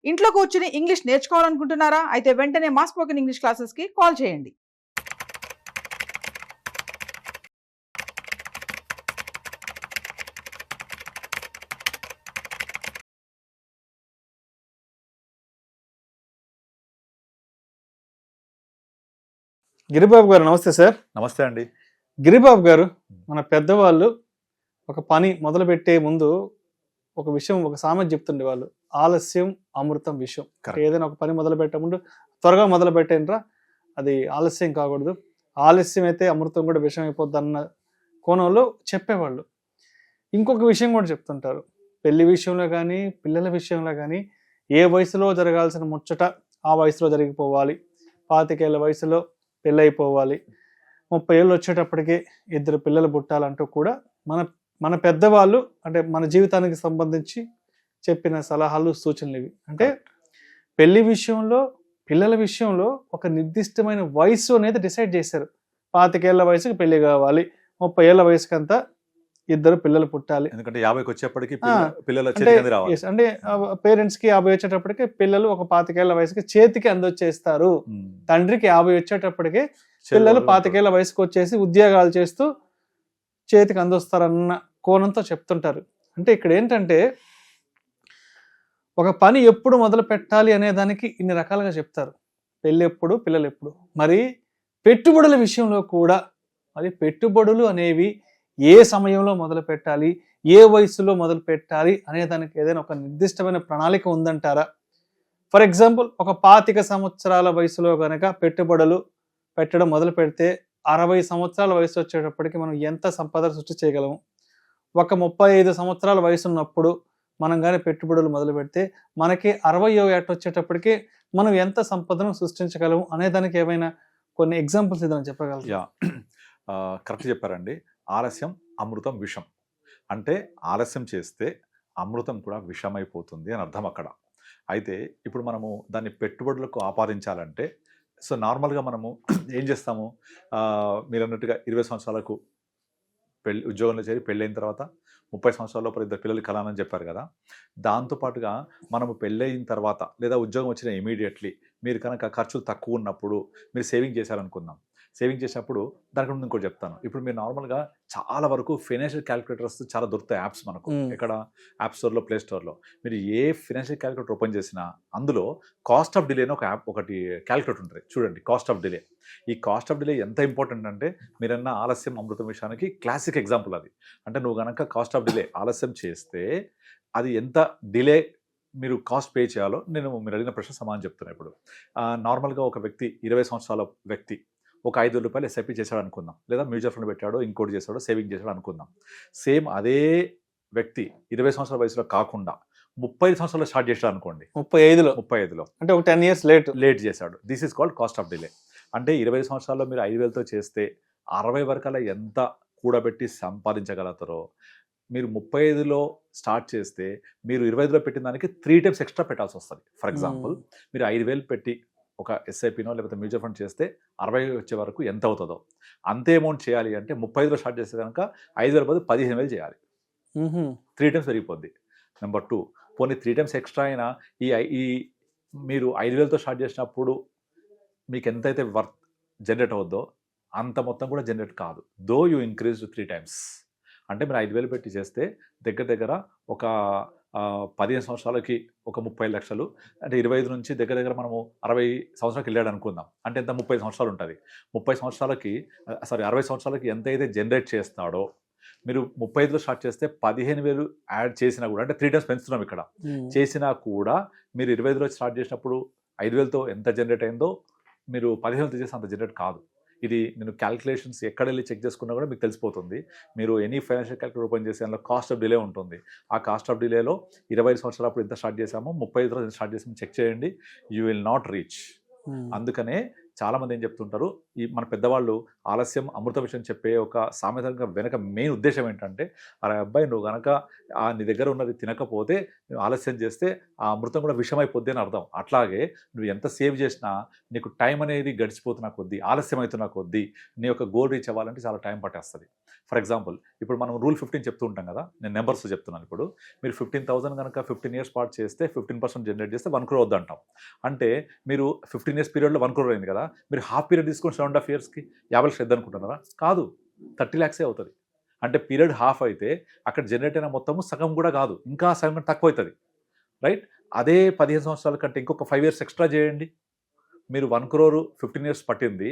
ఇంట్లో కూర్చుని ఇంగ్లీష్ నేర్చుకోవాలనుకుంటున్నారా? అయితే వెంటనే మా స్పోకెన్ ఇంగ్లీష్ క్లాసెస్‌కి కాల్ చేయండి. గిరిబాబు గారు నమస్తే సార్. నమస్తే అండి. గిరిబాబు గారు, మన పెద్దవాళ్ళు ఒక పని మొదలుపెట్టే ముందు ఒక విషయం, ఒక సామెత చెప్తుండేవాళ్ళు. ఆలస్యం అమృతం విషయం. ఏదైనా ఒక పని మొదలు పెట్టే ముందు త్వరగా మొదలు పెట్టేనరా, అది ఆలస్యం కాకూడదు, ఆలస్యం అయితే అమృతం కూడా విషం అయిపోద్ది అన్న కోణంలో చెప్పేవాళ్ళు. ఇంకొక విషయం కూడా చెప్తుంటారు, పెళ్లి విషయంలో కానీ పిల్లల విషయంలో కానీ ఏ వయసులో జరగాల్సిన ముచ్చట ఆ వయసులో జరిగిపోవాలి. 25 ఏళ్ల వయసులో పెళ్ళైపోవాలి, 30 ఏళ్ళు వచ్చేటప్పటికి 2 పిల్లలు పుట్టాలంటూ కూడా మన పెద్దవాళ్ళు, అంటే మన జీవితానికి సంబంధించి చెప్పిన సలహాలు, సూచనలు ఇవి. అంటే పెళ్లి విషయంలో, పిల్లల విషయంలో ఒక నిర్దిష్టమైన వయసు అనేది డిసైడ్ చేశారు. 25 ఏళ్ల వయసుకి పెళ్లి కావాలి, 30 ఏళ్ల వయసుకి అంతా 2 పిల్లలు పుట్టాలి. ఎందుకంటే 50కి వచ్చేప్పటికి పిల్లలు అంటే పేరెంట్స్ కి 50 వచ్చేటప్పటికి పిల్లలు ఒక 25 ఏళ్ల వయసుకి చేతికి అందొచ్చేస్తారు. తండ్రికి 50 వచ్చేటప్పటికి పిల్లలు 25 ఏళ్ల వయసుకు వచ్చేసి ఉద్యోగాలు చేస్తూ చేతికి అందొస్తారన్న కోణంతో చెప్తుంటారు. అంటే ఇక్కడ ఏంటంటే, ఒక పని ఎప్పుడు మొదలు పెట్టాలి అనే దానికి ఇన్ని రకాలుగా చెప్తారు. పెళ్ళి ఎప్పుడు, పిల్లలు ఎప్పుడు. మరి పెట్టుబడుల విషయంలో కూడా, మరి పెట్టుబడులు అనేవి ఏ సమయంలో మొదలు పెట్టాలి, ఏ వయసులో మొదలు పెట్టాలి అనే దానికి ఏదైనా ఒక నిర్దిష్టమైన ప్రణాళిక ఉందంటారా? ఫర్ ఎగ్జాంపుల్, ఒక 25 సంవత్సరాల వయసులో కనుక పెట్టుబడులు పెట్టడం మొదలు పెడితే 60 సంవత్సరాల వయసు వచ్చేటప్పటికి మనం ఎంత సంపద సృష్టి చేయగలము? ఒక 35 సంవత్సరాల వయసు ఉన్నప్పుడు మనం కానీ పెట్టుబడులు మొదలు పెడితే మనకి 60వ ఏట వచ్చేటప్పటికి మనం ఎంత సంపదను సృష్టించగలము అనే దానికి ఏమైనా కొన్ని ఎగ్జాంపుల్స్ ఏదైనా చెప్పగలరా? కరెక్ట్ చెప్పారండి. ఆలస్యం అమృతం విషం. అంటే ఆలస్యం చేస్తే అమృతం కూడా విషమైపోతుంది అని అర్థం అక్కడ. అయితే ఇప్పుడు మనము దాన్ని పెట్టుబడులకు ఆపాదించాలంటే, సో నార్మల్గా మనము ఏం చేస్తాము, మీరు అన్నట్టుగా 20 సంవత్సరాలకు ఉద్యోగంలో చేరి పెళ్ళైన తర్వాత 30 సంవత్సరాల లోపల 2 పిల్లలు కలానని చెప్పారు కదా. దాంతోపాటుగా మనము పెళ్ళయిన తర్వాత లేదా ఉద్యోగం వచ్చిన ఇమీడియట్లీ మీరు కనుక ఖర్చులు తక్కువ ఉన్నప్పుడు మీరు సేవింగ్ చేశారనుకుందాం. సేవింగ్ చేసినప్పుడు దానికి ముందు ఇంకోటి చెప్తాను. ఇప్పుడు మీరు నార్మల్గా చాలా వరకు ఫైనాన్షియల్ క్యాలిక్యులేటర్స్ చాలా దొరుకుతాయి యాప్స్ మనకు. ఎక్కడ? యాప్ స్టోర్లో, ప్లే స్టోర్లో. మీరు ఏ ఫైనాన్షియల్ క్యాలిక్యులేటర్ ఓపెన్ చేసినా అందులో కాస్ట్ ఆఫ్ డిలే అని ఒక యాప్, ఒకటి క్యాలిక్యులేటర్ ఉంటుంది చూడండి. Cost of delay. ఈ కాస్ట్ ఆఫ్ డిలే ఎంత ఇంపార్టెంట్ అంటే, మీరన్న ఆలస్యం అమృతం విషయానికి క్లాసిక్ ఎగ్జాంపుల్ అది. అంటే నువ్వు కనుక కాస్ట్ ఆఫ్ డిలే ఆలస్యం చేస్తే అది ఎంత డిలే మీరు కాస్ట్ పే చేయాలో నేను మీరు అడిగిన ప్రశ్న సమాధానం చెప్తున్నాను. ఇప్పుడు నార్మల్గా ఒక వ్యక్తి 20 సంవత్సరాల వ్యక్తి ఒక ₹5 ఎస్ఐపి చేశాడు అనుకుందాం, లేదా మ్యూచువల్ ఫండ్ పెట్టాడో, ఇంకోటి చేశాడో, సేవింగ్ చేశాడో అనుకుందాం. సేమ్ అదే వ్యక్తి 20 సంవత్సరాల వయసులో కాకుండా 35 సంవత్సరాలు స్టార్ట్ చేశాడు అనుకోండి. 35లో అంటే ఒక 10 years లేట్ చేశాడు. This is called cost of delay. అంటే 20 సంవత్సరాల్లో మీరు 5,000తో చేస్తే 60 వరకల్లా ఎంత కూడబెట్టి సంపాదించగలుగుతారో, మీరు 35లో స్టార్ట్ చేస్తే మీరు 25లో పెట్టిన దానికి 3 times ఎక్స్ట్రా పెట్టాల్సి వస్తుంది. ఫర్ ఎగ్జాంపుల్, మీరు 5,000 పెట్టి ఒక ఎస్ఐపినో లేకపోతే మ్యూచువల్ ఫండ్ చేస్తే 60 వచ్చే వరకు ఎంత అవుతుందో అంతే అమౌంట్ చేయాలి. అంటే 35లో స్టార్ట్ చేస్తే కనుక 5,000 బదులు 15,000 చేయాలి. 3 times పెరిగిపోద్ది. నెంబర్ 2, పోనీ 3 times ఎక్స్ట్రా అయినా ఈ మీరు 5,000తో స్టార్ట్ చేసినప్పుడు మీకు ఎంతైతే వర్త్ జనరేట్ అవుద్దో అంత మొత్తం కూడా జనరేట్ కాదు. Though you increase 3 times. అంటే మీరు 5,000 పెట్టి చేస్తే దగ్గర ఒక 15 సంవత్సరాలకి ఒక 30 లక్షలు. అంటే 25 నుంచి దగ్గర మనము 60 సంవత్సరాలకి వెళ్ళాడు అనుకుందాం. అంటే ఎంత? 30 సంవత్సరాలు ఉంటుంది. 60 సంవత్సరాలకి ఎంతైతే జనరేట్ చేస్తాడో, మీరు 35లో స్టార్ట్ చేస్తే 15,000 యాడ్ చేసినా కూడా, అంటే 3 times పెంచుతున్నాం ఇక్కడ, చేసినా కూడా మీరు 25లో స్టార్ట్ చేసినప్పుడు 5,000తో ఎంత జనరేట్ అయిందో మీరు 15,000తో చేస్తే అంత జనరేట్ కాదు. ఇది నేను క్యాల్కులేషన్స్ ఎక్కడ వెళ్ళి చెక్ చేసుకున్నా కూడా మీకు తెలిసిపోతుంది. మీరు ఎనీ ఫైనాన్షియల్ క్యాల్కులేటర్ ఓపెన్ చేసే దానిలో కాస్ట్ ఆఫ్ డిలే ఉంటుంది. ఆ కాస్ట్ ఆఫ్ డిలేలో 25 సంవత్సరాలప్పుడు ఎంత స్టార్ట్ చేసామో 35 ఎంత స్టార్ట్ చేసామో చెక్ చేయండి. You will not reach. అందుకనే చాలామంది ఏం చెప్తుంటారు, ఈ మన పెద్దవాళ్ళు ఆలస్యం అమృత విషయం చెప్పే ఒక సామెత వెనక మెయిన్ ఉద్దేశం ఏంటంటే, అరే అబ్బాయి నువ్వు కనుక నీ దగ్గర ఉన్నది తినకపోతే నువ్వు ఆలస్యం చేస్తే ఆ అమృతం కూడా విషమైపోద్ది అని అర్థం. అట్లాగే నువ్వు ఎంత సేవ్ చేసినా నీకు టైం అనేది గడిచిపోతున్న కొద్దీ, ఆలస్యం అవుతున్న కొద్దీ నీ యొక్క గోల్ రీచ్ అవ్వాలంటే చాలా టైం పట్టేస్తుంది. ఫర్ ఎగ్జాంపుల్ ఇప్పుడు మనం రూల్ 15 చెప్తూ ఉంటాం కదా, నేను నెంబర్స్ చెప్తున్నాను. ఇప్పుడు మీరు 15,000 కనుక 15 ఇయర్స్ పాటు చేస్తే 15% జనరేట్ చేస్తే 1 crore వద్దంటాం. అంటే మీరు 15 ఇయర్స్ పీరియడ్లో 1 crore అయింది కదా, మీరు హాఫ్ పీరియడ్ తీసుకొని 7.5 ఇయర్స్కి 50 లక్షలు అనుకుంటున్నారా? కాదు, 30 lakhs అవుతుంది. అంటే పీరియడ్ హాఫ్ అయితే అక్కడ జనరేట్ అయిన మొత్తము సగం కూడా కాదు, ఇంకా సగం తక్కువ అవుతుంది, రైట్? అదే 15 సంవత్సరాల కంటే ఇంకొక 5 years ఎక్స్ట్రా చేయండి. మీరు 1 crore 15 years పట్టింది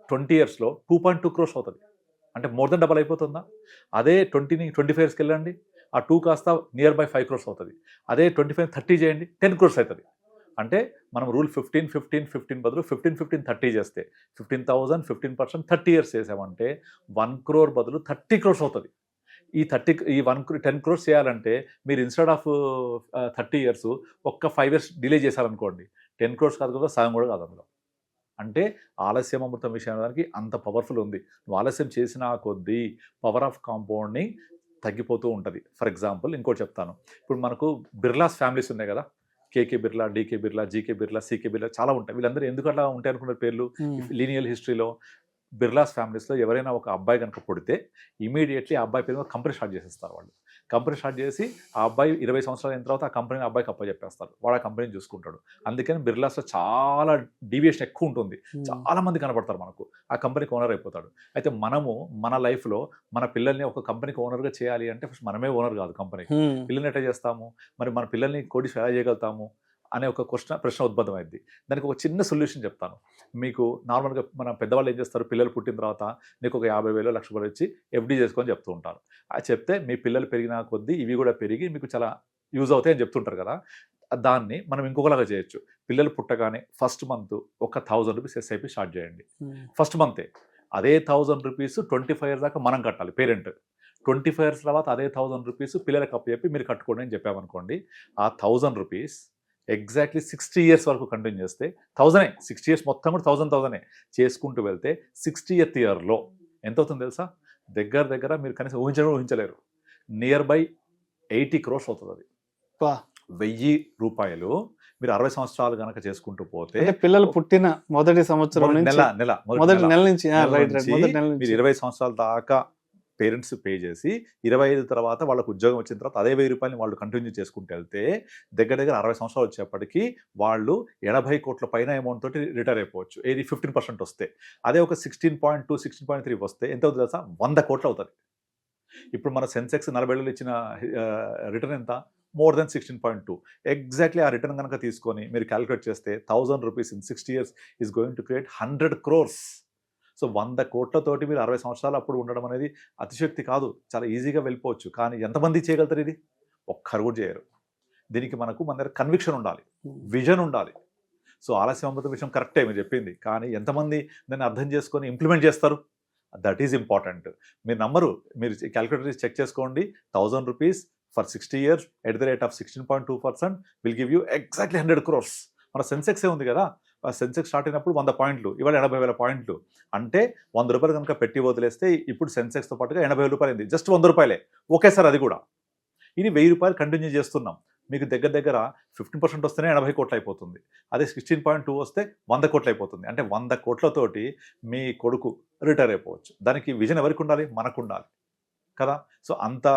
20 yearsలో 2.2 crores అవుతుంది. అంటే మోర్ దెన్ డబల్ అయిపోతుందా? అదే 20ని 25 yearsకి వెళ్ళండి, ఆ 2 కాస్త నియర్ బై 5 crores అవుతుంది. అదే 25 30 చేయండి, 10 crores అవుతుంది. అంటే మనం రూల్ 15 బదులు 15 30 చేస్తే 15,000 15% 30 years చేసామంటే 1 crore బదులు 30 crores అవుతుంది. ఈ 10 crores చేయాలంటే మీరు ఇన్స్టెడ్ ఆఫ్ 30 years ఒక్క 5 years డిలే చేశారనుకోండి, 10 crores కాదు కదా, సగం కూడా కాదు అందులో. అంటే ఆలస్యం అమృతం విషయానికి అంత పవర్ఫుల్ ఉంది. నువ్వు ఆలస్యం చేసిన కొద్దీ పవర్ ఆఫ్ కాంపౌండింగ్ తగ్గిపోతూ ఉంటుంది. ఫర్ ఎగ్జాంపుల్ ఇంకోటి చెప్తాను. ఇప్పుడు మనకు బిర్లాస్ ఫ్యామిలీస్ ఉన్నాయి కదా, KK Birla, DK Birla, GK Birla, CK Birla, చాలా ఉంటాయి. వీళ్ళందరూ ఎందుకు అట్లా ఉంటాయి అనుకున్న పేర్లు లీనియల్ హిస్టరీలో. బిర్లాస్ ఫ్యామిలీస్లో ఎవరైనా ఒక అబ్బాయి కనుక పుడితే ఇమీడియట్లీ ఆ అబ్బాయి పేరు మీద కంపెనీ స్టార్ట్ చేసేస్తారు వాళ్ళు. కంపెనీ స్టార్ట్ చేసి ఆ అబ్బాయి 20 సంవత్సరాలు అయిన తర్వాత ఆ కంపెనీని అబ్బాయికి అప్పచెప్పేస్తారు, వాడు ఆ కంపెనీని చూసుకుంటాడు. అందుకని బిర్లాస్లో చాలా డీవియేషన్ ఎక్కువ ఉంటుంది, చాలా మంది కనపడతారు మనకు, ఆ కంపెనీకి ఓనర్ అయిపోతాడు. అయితే మనము మన లైఫ్లో మన పిల్లల్ని ఒక కంపెనీకి ఓనర్గా చేయాలి అంటే ఫస్ట్ మనమే ఓనర్ కాదు కంపెనీకి. పిల్లల్ని ఎట్లా చేస్తాము, మరి మన పిల్లల్ని కోటీశ్వరులు ఎలా చేయగలుగుతాము అనే ఒక ప్రశ్న ఉద్భవమైంది. దానికి ఒక చిన్న సొల్యూషన్ చెప్తాను మీకు. నార్మల్గా మన పెద్దవాళ్ళు ఏం చేస్తారు, పిల్లలు పుట్టిన తర్వాత నీకు ఒక 50,000 లక్ష రూపాయలు ఇచ్చి ఎఫ్డీ చేసుకొని చెప్తూ ఉంటారు. అది చెప్తే మీ పిల్లలు పెరిగిన కొద్దీ ఇవి కూడా పెరిగి మీకు చాలా యూజ్ అవుతాయి అని చెప్తుంటారు కదా. దాన్ని మనం ఇంకొకలాగా చేయొచ్చు. పిల్లలు పుట్టగానే ఫస్ట్ మంత్ ఒక 1,000 రూపీస్ ఎస్ఐపి స్టార్ట్ చేయండి, ఫస్ట్ మంతే. అదే 1,000 రూపీస్ 25 years దాకా మనం కట్టాలి పేరెంట్. 25 years తర్వాత అదే 1,000 రూపీస్ పిల్లలకు అప్పు చెప్పి మీరు కట్టుకోండి అని చెప్పామనుకోండి, ఆ 1,000 రూపీస్ ఎగ్జాక్ట్లీ 60 years వరకు కంటిన్యూ చేస్తే 1000, 60 years మొత్తం కూడా 1,000 చేసుకుంటూ వెళ్తే 60th yearలో ఎంత అవుతుంది తెలుసా? దగ్గర మీరు కనీసం ఊహించలేరు, నియర్ బై 80 crores అవుతుంది. అది 1000 రూపాయలు మీరు 60 సంవత్సరాలు కనుక చేసుకుంటూ పోతే, పిల్లలు పుట్టిన మొదటి సంవత్సరం మొదటి నెల నుంచి మీరు 20 సంవత్సరాల దాకా పేరెంట్స్ పే చేసి 25 తర్వాత వాళ్ళకు ఉద్యోగం వచ్చిన తర్వాత అదే 1000 రూపాయలని వాళ్ళు కంటిన్యూ చేసుకుంటూ వెళ్తే దగ్గర 60 సంవత్సరాలు వచ్చేప్పటికీ వాళ్ళు 80 కోట్ల పైన అమౌంట్ తోటి రిటైర్ అయిపోవచ్చు. ఏది 15% వస్తే. అదే ఒక 16.2 16.3 వస్తే ఎంత అవుతుంది తెలుసా? 100 కోట్లు అవుతుంది. ఇప్పుడు మన సెన్సెక్స్ 40 ఏళ్ళు ఇచ్చిన రిటర్న్ ఎంత? More than 16.2. ఎగ్జాక్ట్లీ ఆ రిటర్న్ కనుక తీసుకొని మీరు క్యాలిక్యులేట్ చేస్తే 1,000 rupees in 60 years is going to create 100 crores. So 100 కోట్లతోటి మీరు 60 సంవత్సరాలు అప్పుడు ఉండడం అనేది అతిశక్తి కాదు, చాలా ఈజీగా వెళ్ళిపోవచ్చు. కానీ ఎంతమంది చేయగలుగుతారు ఇది? ఒక్కరు కూడా చేయరు. దీనికి మన దగ్గర కన్విక్షన్ ఉండాలి, విజన్ ఉండాలి. సో ఆలస్యం అమృత విషయం కరెక్టే మీరు చెప్పింది, కానీ ఎంతమంది దాన్ని అర్థం చేసుకొని ఇంప్లిమెంట్ చేస్తారు? That is important. మీరు నంబరు మీరు క్యాలిక్యులేటర్ చెక్ చేసుకోండి. 1,000 rupees for 60 years at the rate of 16.2% will give you exactly 100 crores. మన సెన్సెక్సే ఉంది కదా, సెన్సెక్స్ స్టార్ట్ అయినప్పుడు 100 పాయింట్లు, ఇవాళ 80,000 పాయింట్లు. అంటే 100 రూపాయలు కనుక పెట్టి వదిలేస్తే ఇప్పుడు సెన్సెక్స్తో పాటుగా 80,000 రూపాయలు అయింది. జస్ట్ 100 రూపాయలే ఓకే సార్. అది కూడా ఇది 1000 రూపాయలు కంటిన్యూ చేస్తున్నాం. మీకు దగ్గర 15% వస్తేనే 80 కోట్లు అయిపోతుంది. అదే 16.2 వస్తే 100 కోట్లు అయిపోతుంది. అంటే 100 కోట్లతోటి మీ కొడుకు రిటైర్ అయిపోవచ్చు. దానికి విజన్ ఎవరికి ఉండాలి? మనకు ఉండాలి కదా. సో అంత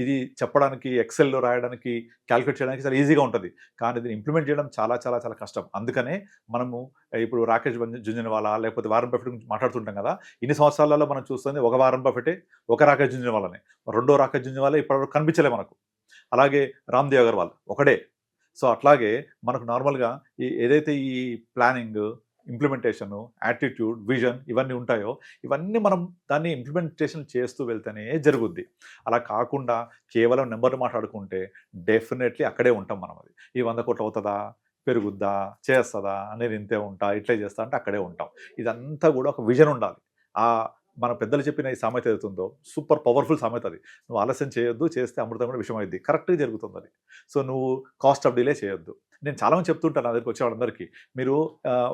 ఇది చెప్పడానికి, ఎక్సెల్లో రాయడానికి, క్యాలిక్యులేట్ చేయడానికి చాలా ఈజీగా ఉంటుంది, కానీ దీన్ని ఇంప్లిమెంట్ చేయడం చాలా చాలా చాలా కష్టం. అందుకనే మనము ఇప్పుడు రాకేష్ జుంజునవాలా లేకపోతే వారన్ బఫెట్ గురించి మాట్లాడుతుంటాం కదా. ఇన్ని సంవత్సరాలలో మనం చూస్తుంది ఒక వారన్ బఫెటే, ఒక రాకేష్ జుంజునవాలానే. రెండో రాకేష్ జుంజునవాలా ఇప్పటివరకు కనిపించలే మనకు. అలాగే రామ్దేవ్ అగర్వాల్ ఒకడే. సో అట్లాగే మనకు నార్మల్గా ఏదైతే ఈ ప్లానింగ్, ఇంప్లిమెంటేషను, యాటిట్యూడ్, విజన్ ఇవన్నీ ఉంటాయో ఇవన్నీ మనం దాన్ని ఇంప్లిమెంటేషన్ చేస్తూ వెళ్తేనే జరుగుద్ది. అలా కాకుండా కేవలం నెంబర్లు మాట్లాడుకుంటే డెఫినెట్లీ అక్కడే ఉంటాం మనం. అది ఈ 100 కోట్లు అవుతుందా, పెరుగుద్దా, చేస్తుందా, నేను ఇంతే ఉంటా, ఇట్లే చేస్తా అంటే అక్కడే ఉంటాం. ఇదంతా కూడా ఒక విజన్ ఉండాలి. మన పెద్దలు చెప్పిన ఈ సామెత ఏదవుతుందో సూపర్ పవర్ఫుల్ సామెత. అది నువ్వు ఆలస్యం చేయొద్దు, చేస్తే అమృతం కూడా విషయం అయింది. కరెక్ట్గా జరుగుతుంది అది. సో నువ్వు కాస్ట్ ఆఫ్ డిలే చేయొద్దు. నేను చాలామంది చెప్తుంటాను నా దగ్గరికి వచ్చే వాళ్ళందరికీ, మీరు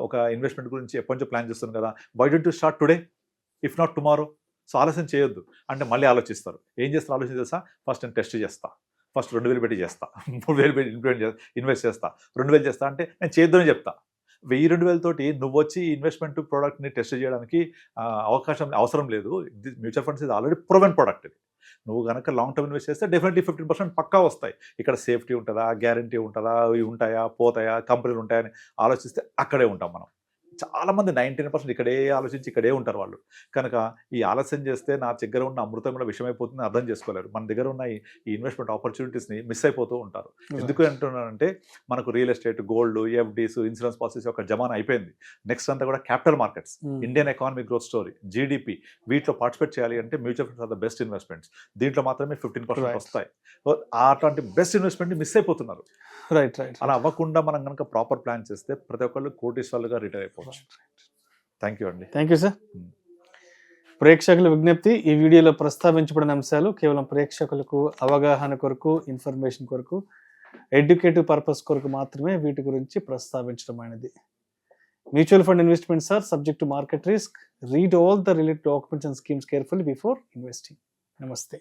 ఒక ఇన్వెస్ట్మెంట్ గురించి ఎప్పటి నుంచో ప్లాన్ చేస్తున్నాను కదా, why don't you start today? If not tomorrow. So ఆలస్యం చేయొద్దు. అంటే మళ్ళీ ఆలోచిస్తారు. ఏం చేస్తారు ఆలోచన తెలుసా? ఫస్ట్ నేను టెస్ట్ చేస్తా, ఫస్ట్ 2,000 పెట్టి చేస్తా, 3,000 పెట్టి ఇన్వెస్ట్ చేస్తా, 2,000 చేస్తా అంటే నేను చేద్దామని చెప్తా. 1,000-2,000 తోటి నువ్వు వచ్చి ఇన్వెస్ట్మెంట్ ప్రోడక్ట్ని టెస్ట్ చేయడానికి అవసరం లేదు. మ్యూచువల్ ఫండ్స్ ఇది ఆల్రెడీ ప్రూవెన్ ప్రోడక్ట్. ఇది నువ్వు కనుక లాంగ్ టర్మ్ ఇన్వెస్ట్ చేస్తే డెఫినెట్లీ 15% పక్కా వస్తాయి. ఇక్కడ సేఫ్టీ ఉంటుందా, గ్యారంటీ ఉంటుందా, ఇవి ఉంటాయా, పోతాయా, కంపెనీలు ఉంటాయని ఆలోచిస్తే అక్కడే ఉంటాం మనం. చాలామంది 99% ఇక్కడే ఆలోచించి ఇక్కడే ఉంటారు వాళ్ళు. కనుక ఈ ఆలస్యం చేస్తే నా దగ్గర ఉన్న అమృతం కూడా విషమైపోతుందని అర్థం చేసుకోలేరు. మన దగ్గర ఉన్న ఈ ఇన్వెస్ట్మెంట్ ఆపర్చునిటీస్ని మిస్ అయిపోతూ ఉంటారు. ఎందుకు అంటున్నానంటే మనకు real estate, gold, FDs, insurance policies యొక్క జమానా అయిపోయింది. నెక్స్ట్ అంతా కూడా capital markets, Indian economic growth story, GDP, వీటిలో పార్టిసిపేట్ చేయాలి అంటే mutual funds are the best investments. దీంట్లో మాత్రమే 15% వస్తాయి. అట్లాంటి బెస్ట్ ఇన్వెస్ట్మెంట్ని మిస్ అయిపోతున్నారు. Right right. అలా అవ్వకుండా మనం కనుక ప్రాపర్ ప్లాన్ చేస్తే ప్రతి ఒక్కళ్ళు కోటీశ్వర్లుగా రిటైర్ అయిపోవచ్చు. థ్యాంక్ యూ అండి. Thank you sir. ప్రేక్షకుల విజ్ఞప్తి, ఈ వీడియోలో ప్రస్తావించబడిన అంశాలు కేవలం ప్రేక్షకులకు అవగాహన కొరకు, ఇన్ఫర్మేషన్ కొరకు, ఎడ్యుకేటివ్ పర్పస్ కొరకు మాత్రమే వీటి గురించి ప్రస్తావించడం అనేది. Mutual fund investments are subject to market risk. Read all the related documents and schemes carefully before investing. నమస్తే.